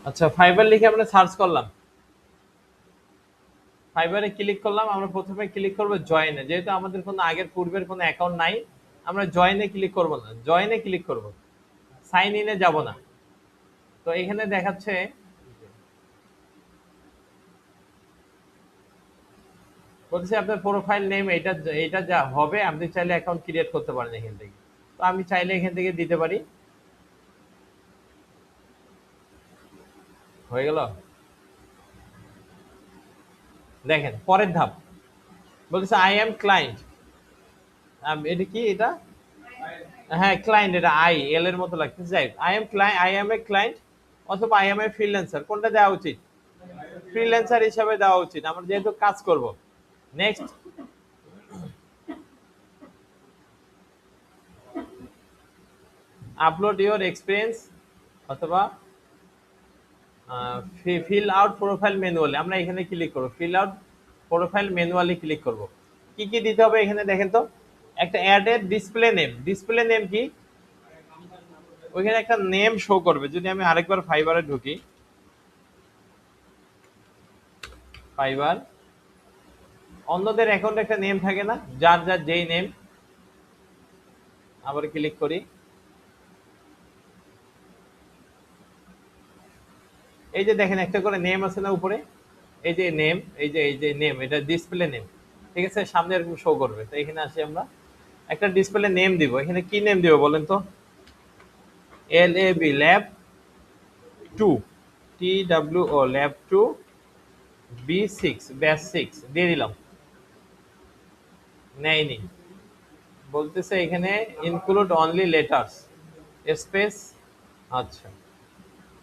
আচ্ছা, ফাইবার লিখে আমরা সার্চ করলাম। ফাইবারে ক্লিক করলাম। আমরা প্রথমে ক্লিক করব জয়েনে। যেহেতু আমাদের কোনো আগের পূর্বের কোনো অ্যাকাউন্ট নাই, আমরা জয়েনে ক্লিক করব না, জয়েনে ক্লিক করব, সাইন ইনে যাব না। তো এখানে দেখাচ্ছে বলছে আপনার প্রোফাইল নেম এটা, এটা যা হবে আপনি চাইলে অ্যাকাউন্ট ক্রিয়েট করতে পারেন এখান থেকে। তো আমি চাইলে এখান থেকে দিতে পারি। হয়ে গেল। দেখেন পরের ধাপ বলছে আই এম ক্লায়েন্ট। এটা কি এটা? হ্যাঁ ক্লায়েন্ট, এটা আই এল এর মতো লাগছে। যাই I am client, I M a client অথবা আই এম এ ফ্রিল্যান্সার, কোনটা দেওয়া উচিত? ফ্রিল্যান্সার হিসাবে দেওয়া উচিত, আমরা যেহেতু কাজ করব। নেক্সট, আপলোড ইওর এক্সপিরিয়েন্স অথবা ফিল আউট প্রোফাইল ম্যানুয়ালি, আমরা এখানে ক্লিক করব, fill out profile manually click করব। কি কি দিতে হবে এখানে দেখেন তো। একটা অ্যাড এর ডিসপ্লে নেম, ডিসপ্লে নেম কি? ওইখানে একটা নেম শো করবে। যদি আমি আরেকবার ফাইবারে ঢুকি, ফাইবার অন্যদের অ্যাকাউন্টে একটা নেম থাকে না, যার যার যেই নেম। আবার ক্লিক করি, এই যে দেখেন একটা করে নেম আছে না উপরে, এই যে নেম, এই যে নেম, এটা ডিসপ্লে নেম। ঠিক আছে, সামনে এরকম শো করবে। তো এখানে আসি আমরা, একটা ডিসপ্লে নেম দিব। এখানে কি নেম দিব বলেন তো? L A B lab two, T W O lab two, B six batch six দিয়ে দিলাম। নেয়নি, বলতেছে এখানে ইনক্লুড অনলি লেটার্স স্পেস। আচ্ছা,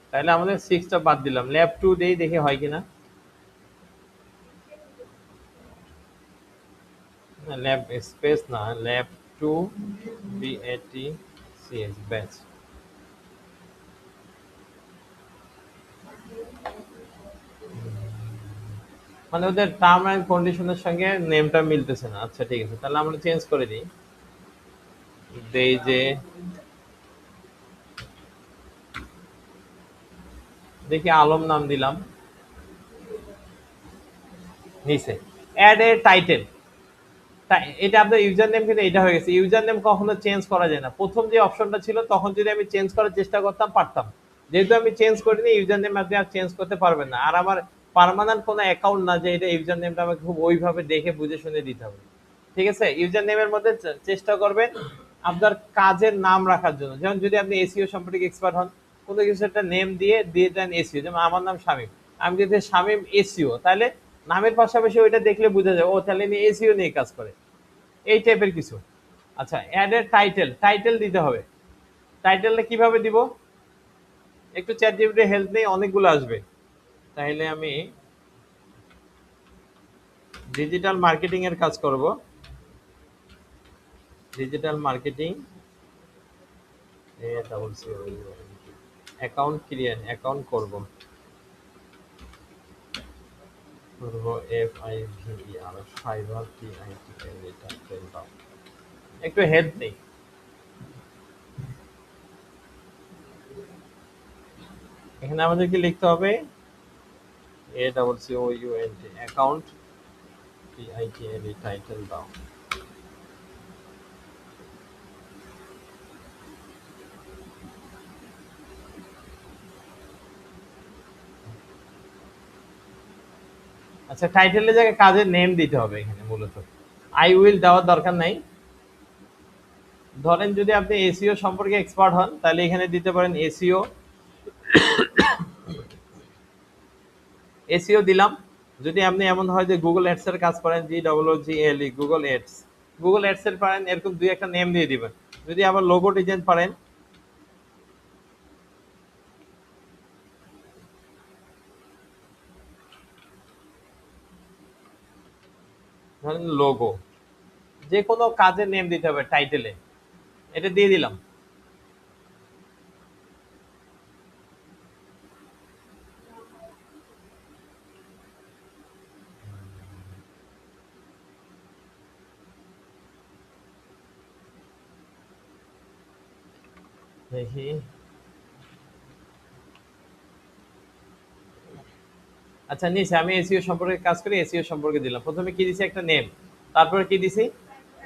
তাহলে আমাদের সিক্সটা বাদ দিলাম, ল্যাব টু দেই, দেখে হয় কিনা। ল্যাব স্পেস না, lab two, B A T C S batch. মানে ওদের টার্ম অ্যান্ড কন্ডিশনের সঙ্গে নেমটা মিলতেছে না। আচ্ছা ঠিক আছে, তাহলে আমরা চেঞ্জ করে দিই। দেই যে, দেখি আলম নাম দিলাম নিচে। অ্যাড এ টাইটেল, এটা আপনার ইউজার নেম, কিন্তু এটা হয়ে গেছে। ইউজার নেম কখনো চেঞ্জ করা যায় না। প্রথম যে অপশনটা ছিল তখন যদি আমি চেঞ্জ করার চেষ্টা করতাম পারতাম, যেহেতু আমি চেঞ্জ করিনি ইউজার নেম আপনি আর চেঞ্জ করতে পারবেন না। আর আমার পার্মানেন্ট কোনো অ্যাকাউন্ট না যে এটা ইউজার নেমটা আমাকে খুব ওইভাবে দেখে বুঝে শুনে দিতে হবে। ঠিক আছে, ইউজার নেমের মধ্যে চেষ্টা করবেন আপনার কাজের নাম রাখার জন্য। যেমন যদি আপনি এসিও সম্পর্কে এক্সপার্ট হন, কোনো কিছু একটা নেম দিয়ে দিয়ে দেন এসিও, যেমন আমার নাম শামীম, আমি যদি শামীম এসিও, তাহলে নামের পাশাপাশি ওইটা দেখলে বোঝা যায় ও তাহলে ইনি এসিও নিয়ে কাজ করে, এই টাইপের কিছু। আচ্ছা, অ্যাড এর টাইটেল, টাইটেল দিতে হবে। টাইটেলটা কিভাবে দিব? একটু চ্যাট জিপিটি হেল্প নেই, অনেকগুলো আসবে। তাইলে আমি ডিজিটাল মার্কেটিং এর কাজ করব। ডিজিটাল মার্কেটিং এটা বলছি, অ্যাকাউন্ট ক্রিয়েট, অ্যাকাউন্ট করব, করব F I V E R, Fiverr T I T L, এটা দাও। একটু হেল্প নেই। এখানে আমাদেরকে লিখতে হবে A double C O U N T, account T I T L, title দাও। আচ্ছা, টাইটেলের জায়গায় কাজের নেম দিতে হবে এখানে মূলত। আই উইল দেওয়ার দরকার নাই। ধরেন যদি আপনি এসিও সম্পর্কে এক্সপার্ট হন তাহলে এখানে দিতে পারেন এসিও, এসিও দিলাম। যদি আপনি এমন হয় যে গুগল অ্যাডস এর কাজ করেন, জি ডবল ও জি এল ই, গুগল অ্যাডস, গুগল অ্যাডস এর পারেন, এরকম দুই একটা নেম দিয়ে দিবেন। যদি আবার লোগো ডিজাইন পারেন, ধরেন লোগো, যে কোনো কাজের নেম দিতে হবে টাইটেলে, এটা দিয়ে দিলাম। দেখি, আচ্ছা নিচে আমি এসইও সম্পর্কে কাজ করি, এসইও সম্পর্কে দিলাম। প্রথমে কি দিছি, একটা নেম, তারপরে কি দিছি,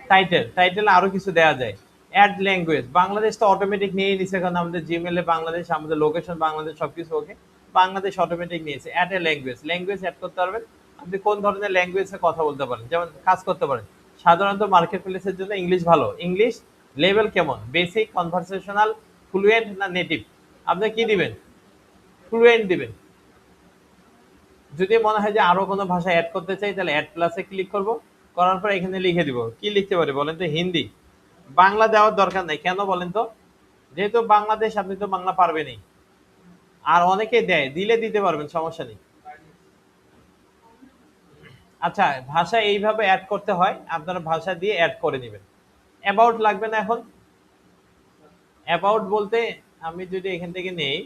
টাইটেল। টাইটেল আরো কিছু দেওয়া যায়। অ্যাড ল্যাঙ্গুয়েজ, বাংলাদেশ তো অটোমেটিক নিয়ে নিছে, কারণ আমাদের জিমেলে বাংলাদেশ, আমাদের লোকেশন বাংলাদেশ, সবকিছু ওকে, বাংলাদেশ অটোমেটিক নিয়েছে। Add a language, language add করতে পারবেন। আপনি কোন ধরনের ল্যাঙ্গুয়েজে কথা বলতে পারেন, যেমন কাজ করতে পারেন। সাধারণত মার্কেট প্লেসের জন্য ইংলিশ ভালো। ইংলিশ লেভেল কেমন, বেসিক, কনভারসেশনাল, ফ্লুয়েন্ট না নেটিভ। আপনি কি দিবেন, ফ্লুয়েন্ট দিবেন। যদি মনে হয় যে আরো কোনো ভাষা অ্যাড করতে চাই, তাহলে অ্যাড প্লাসে ক্লিক করব। করার পর এখানে লিখে দিব, কি লিখতে পারি বলেন তো, হিন্দি। বাংলা দেওয়ার দরকার নাই, কেন বলেন তো, যেহেতু বাংলাদেশ, আপনি তো বাংলা পারবেনই। আর অনেকে দেয়, দিলে দিতে পারবেন, সমস্যা নেই। আচ্ছা, ভাষা এইভাবে অ্যাড করতে হয়, আপনারা ভাষা দিয়ে অ্যাড করে নেবেন। অ্যাবাউট লাগবে না এখন। অ্যাবাউট বলতে আমি যদি এখান থেকে নেই,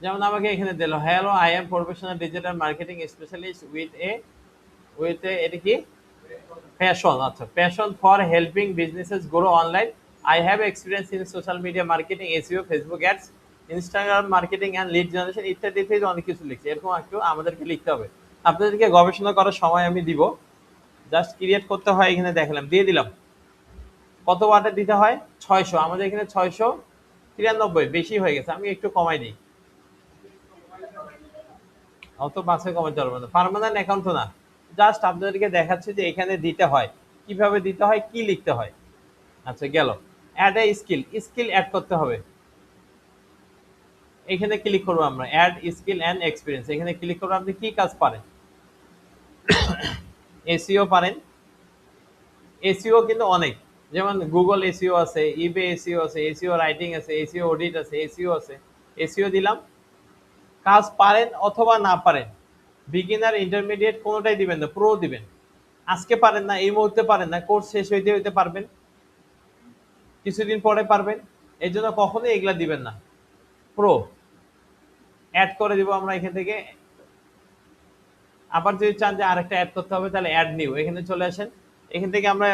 যেমন আমাকে এখানে দিল, hello I am professional digital marketing specialist with a এটা কি, প্যাশন। আচ্ছা, passion for helping businesses grow online. I have experience in social media marketing, SEO, Facebook ads, Instagram marketing and lead generation ইত্যাদি ইত্যাদি, অনেক কিছু লিখছে। এরকম একটু আমাদেরকে লিখতে হবে। আপনাদেরকে গবেষণা করার সময় আমি দিব। জাস্ট ক্রিয়েট করতে হয়, এখানে দেখালাম, দিয়ে দিলাম। কত ওয়াটের দিতে হয়, 600। আমাদের এখানে 693, বেশি হয়ে গেছে, আমি একটু কমাই দিই। অত বাসে কমাতে পারবো না, পার্মানেন্ট অ্যাকাউন্ট তো না। জাস্ট আপনাদেরকে দেখাচ্ছে যে এখানে দিতে হয়, কিভাবে দিতে হয়, কি লিখতে হয়। আচ্ছা গেল। Add a skill, skill add করতে হবে। এখানে ক্লিক করবো আমরা, অ্যাড স্কিল অ্যান্ড এক্সপিরিয়েন্স, এখানে ক্লিক করবো। আপনি কি কাজ পারেন, এসইও পারেন। এসইও কিন্তু অনেক, যেমন গুগল এসইও আছে, ইবে এসইও আছে, এসইও রাইটিং আছে, এসইও অডিট আছে, এসইও আছে। এসইও দিলাম। কাজ পারেন অথবা না পারেন, বিগিনার, ইন্টারমিডিয়েট, কোনোটাই দিবেন না, প্রো দিবেন। আজকে পারেন না, এই মুহূর্তে পারেন না, কোর্স শেষ হইতে হইতে পারবেন, কিছুদিন পরে পারবেন, এই জন্য কখনোই এগুলা দিবেন না। প্রো অ্যাড করে দিব আমরা এখান থেকে। আবার যদি চান যে আরেকটা অ্যাড করতে হবে, তাহলে অ্যাড নিউ, এখানে চলে আসেন। এখান থেকে আমরা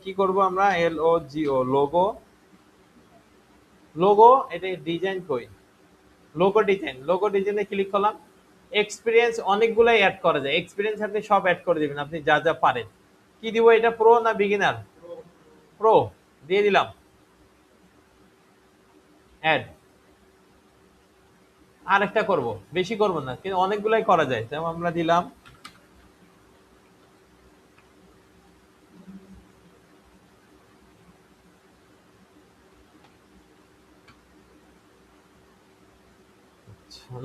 কি করব, আমরা LOGO, লোগো। লোগো এটা ডিজাইন কই, লোগো ডিজাইন, লোগো ডিজাইনে ক্লিক করলাম। এক্সপিরিয়েন্স অনেকগুলাই অ্যাড করা যায়, এক্সপিরিয়েন্স আপনি সব অ্যাড করে দিবেন, আপনি যা যা পারেন। কি দিব, এটা প্রো না বিগিনার, প্রো দিয়ে দিলাম। অ্যাড আরেকটা করব, বেশি করব না, কিন্তু অনেকগুলাই করা যায়, যেমন আমরা দিলাম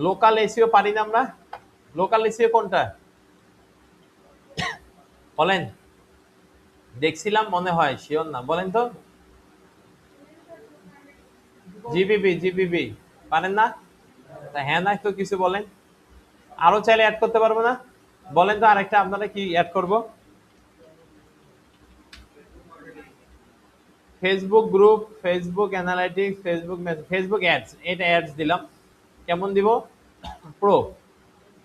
লোকাল এসিও। পারি না আমরা, লোকাল এসিও কোনটা বলেন, দেখছিলাম মনে হয়, শিওর না, বলেন তো। জিবিবি পারেন না, তা হ্যাঁ না তো কিছু বলেন। আরো চাইলে অ্যাড করতে পারবো না, বলেন তো আরেকটা আপনারা কি অ্যাড করব। Facebook group, Facebook analytics, Facebook message, Facebook ads, এটা অ্যাডস দিলাম। কেমন দিব, প্রো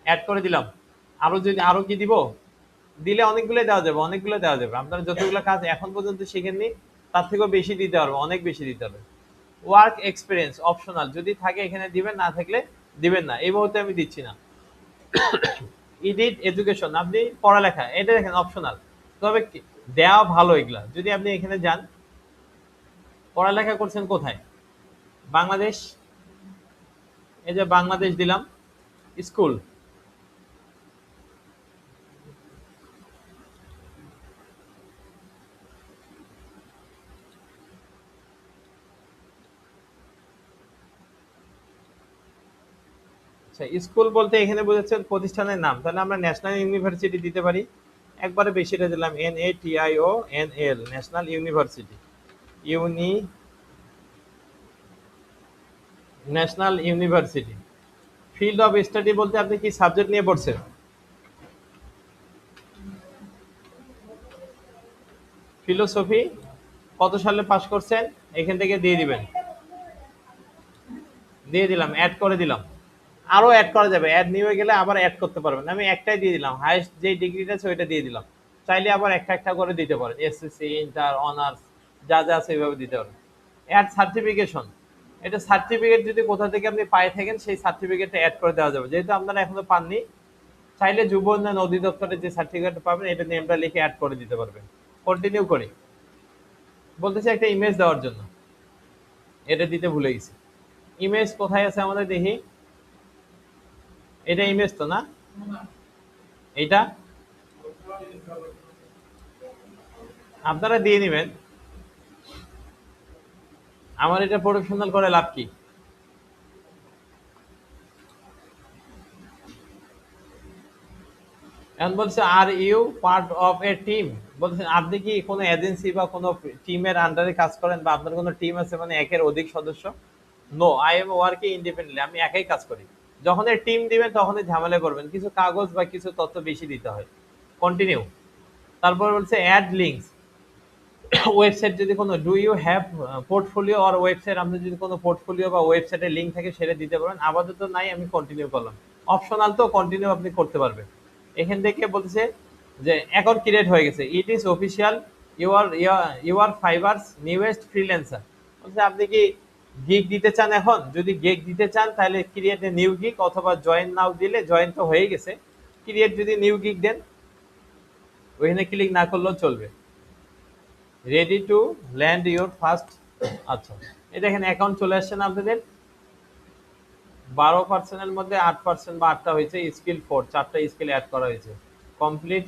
অ্যাড করে দিলাম। আরো যদি আরো কি দিব, দিলে অনেকগুলো দেওয়া যাবে, অনেকগুলো দেওয়া যাবে। আপনারা যতগুলো কাজ এখন পর্যন্ত শিখেননি, তার থেকেও বেশি দিতে পারবো, অনেক বেশি দিতে হবে। ওয়ার্ক এক্সপিরিয়েন্স অপশনাল, যদি থাকে এখানে দিবেন, না থাকলে দিবেন না, এই মুহূর্তে আমি দিচ্ছি না। এডিট এডুকেশন, আপনি পড়ালেখা, এটা দেখেন অপশনাল, তবে দেওয়া ভালো এগুলা। যদি আপনি এখানে যান, পড়ালেখা করছেন কোথায়, বাংলাদেশ, এই যে বাংলাদেশ দিলাম। স্কুল, আচ্ছা স্কুল বলতে এখানে বোঝাচ্ছেন প্রতিষ্ঠানের নাম, তাহলে আমরা ন্যাশনাল ইউনিভার্সিটি দিতে পারি। একবারে বেশিটা দিলাম, NATIONL, national university, uni national university. Field of study বলতে আপনি কি সাবজেক্ট নিয়ে পড়ছেন, ফিলোসফি, কত সালে পাস করছেন, এখান থেকে দিয়ে দিবেন। দিয়ে দিলাম, অ্যাড করে দিলাম। আরো অ্যাড করা যাবে, অ্যাড নিয়ে গেলে আবার অ্যাড করতে পারবেন। আমি একটাই দিয়ে দিলাম, হাইয়েস্ট যে ডিগ্রিটা আছে ওইটা দিয়ে দিলাম। চাইলে আবার একটা একটা করে দিতে পারেন, এসএসসি, ইন্টার, অনার্স যা যা আছে এইভাবে দিতে পারেন। অ্যাড সার্টিফিকেশন, এটা সার্টিফিকেট যদি কোথা থেকে আপনি পাই থাকেন সেই সার্টিফিকেটটা অ্যাড করে দেওয়া যাবে, যেহেতু আপনারা এখনো পাননি চাইলে যুব উন্নয়ন অধিদপ্তরের যে সার্টিফিকেট পাবেন এটা নেমটা লিখে অ্যাড করে দিতে পারবেন। কন্টিনিউ করি, বলতেছে একটা ইমেজ দেওয়ার জন্য, এটা দিতে ভুলে গেছি। ইমেজ কোথায় আছে আমাদের দেখি, এটা ইমেজ তো না, এটা আপনারা দিয়ে নেবেন, আমার এটা প্রফেশনাল করে লাভ কি? এখন বলছে are you part of a team, বলছেন আপনি কি কোনো এজেন্সি বা কোনো টিমের আন্ডারে কাজ করেন বা আপনার কোনো টিম আছে মানে একের অধিক সদস্য? No, I am working independently, আমি একাই কাজ করি। যখন এই টিম দিবেন তখনই ঝামেলা করবেন, কিছু কাগজ বা কিছু তথ্য বেশি দিতে হয়। কন্টিনিউ, তারপর বলছে অ্যাড লিঙ্কস, ওয়েবসাইট যদি কোনো, do you have portfolio or website, আপনি যদি কোনো পোর্টফোলিও বা ওয়েবসাইটের লিঙ্ক থাকে সেটা দিতে পারেন। আপাতত নাই, আমি কন্টিনিউ করলাম। অপশনাল তো, কন্টিনিউ আপনি করতে পারবেন। এখান থেকে বলছে যে অ্যাকাউন্ট ক্রিয়েট হয়ে গেছে, it is official, you are Fiverr's newest freelancer. বলছে আপনি কি গিগ দিতে চান? এখন যদি গিগ দিতে চান তাহলে ক্রিয়েট এ নিউ গিগ, অথবা জয়েন নাও দিলে, জয়েন তো হয়ে গেছে, ক্রিয়েট যদি নিউ গিগ দেন ওইখানে ক্লিক না করলেও চলবে। Ready to land your first, আচ্ছা এটা এখানে অ্যাকাউন্ট চলে আসছে না আপনাদের, 12%-এর মধ্যে 8% বা 8টা হয়েছে, স্কিল 4, 4টা স্কিল অ্যাড করা হয়েছে, কমপ্লিট।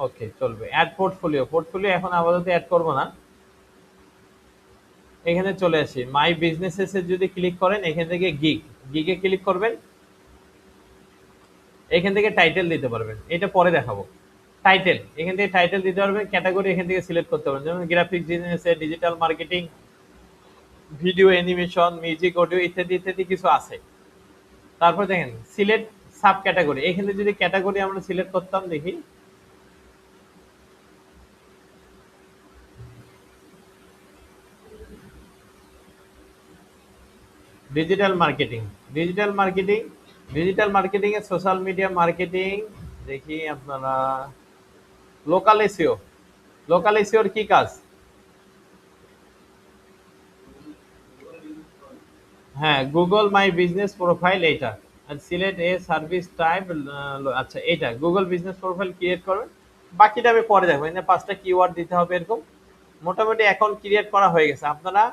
ওকে চলবে। অ্যাড পোর্টফোলিও, পোর্টফোলিও এখন আপাতত অ্যাড করব না, এখানে চলে আসি মাই বিজনেসেস এ যদি ক্লিক করেন এখান থেকে গিগ, গিগে ক্লিক করবেন, এখান থেকে টাইটেল দিতে পারবেন, এটা পরে দেখাবো। টাইটেল, এখান থেকে টাইটেল দিতে পারবেন, ক্যাটাগরি এখান থেকে সিলেক্ট করতে পারবেন, যেমন graphic design, digital marketing, video animation, music, audio ইত্যাদি ইত্যাদি কিছু আছে। তারপর দেখেন সিলেক্ট সাব ক্যাটাগরি, এখানে যদি ক্যাটাগরি আমরা সিলেক্ট করতাম, দেখি digital marketing, digital marketing, digital marketing এ সোশ্যাল মিডিয়া মার্কেটিং, দেখি আপনারা লোকাল এসইও, লোকাল এসইওর কি কাজ? হ্যাঁ, গুগল মাই বিজনেস প্রোফাইল, এইটা, আর সিলেক্ট এ সার্ভিস টাইপ, আচ্ছা এইটা গুগল বিজনেস প্রোফাইল ক্রিয়েট করবেন, বাকিটা আমি পরে দেখবো। এখানে 5টা কিওয়ার্ড দিতে হবে এরকম। মোটামুটি অ্যাকাউন্ট ক্রিয়েট করা হয়ে গেছে, আপনারা